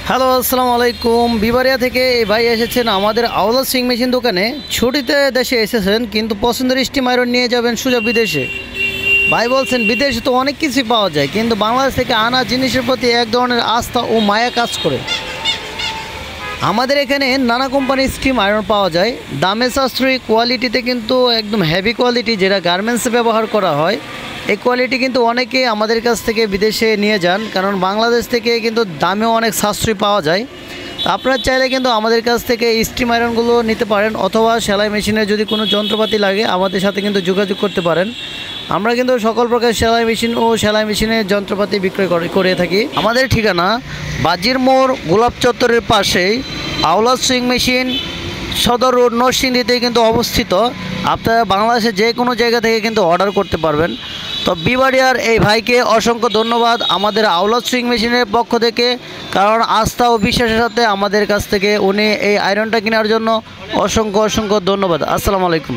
Hello, আসসালামু আলাইকুম। বিবারিয়া থেকে এই ভাই এসেছেন আমাদের আওলা সুইং মেশিন দোকানে। ছুটিতে দেশে এসেছেন, কিন্তু পছন্দের স্টিম আয়রন নিয়ে যাবেন সোজা বিদেশে। ভাই বলছেন বিদেশে তো অনেক কিছুই পাওয়া যায়, কিন্তু বাংলাদেশ থেকে আনা জিনিসের প্রতি এক ধরনের আস্থা ও মায়া কাজ করে। আমাদের এখানে নানা কোম্পানির স্টিম আয়রন পাওয়া যায়, দামে সাশ্রয়ী, কোয়ালিটিতে কিন্তু একদম হেভি কোয়ালিটি, যেটা গার্মেন্টসে ব্যবহার করা হয়। এই কোয়ালিটি কিন্তু অনেকে আমাদের কাছ থেকে বিদেশে নিয়ে যান, কারণ বাংলাদেশ থেকে কিন্তু দামেও অনেক সাশ্রয়ী পাওয়া যায়। আপনারা চাইলে কিন্তু আমাদের কাছ থেকে এই স্টিম আয়রনগুলো নিতে পারেন, অথবা সেলাই মেশিনের যদি কোনো যন্ত্রপাতি লাগে আমাদের সাথে কিন্তু যোগাযোগ করতে পারেন। আমরা কিন্তু সকল প্রকার সেলাই মেশিন ও সেলাই মেশিনের যন্ত্রপাতি বিক্রয় করে থাকি। আমাদের ঠিকানা বাজির মোড়, গোলাপ চত্বরের পাশেই আওলা সুইং মেশিন, সদর রোড, নরসিংদীতে কিন্তু অবস্থিত। আপনারা বাংলাদেশের যে কোনো জায়গা থেকে কিন্তু অর্ডার করতে পারবেন। তো বিবারিয়ার এই ভাইকে অসংখ্য ধন্যবাদ আমাদের আওলা সুইং মেশিনের পক্ষ থেকে, কারণ আস্থা ও বিশ্বাসের সাথে আমাদের কাছ থেকে উনি এই আয়রনটা কেনার জন্য অসংখ্য ধন্যবাদ। আসসালামু আলাইকুম।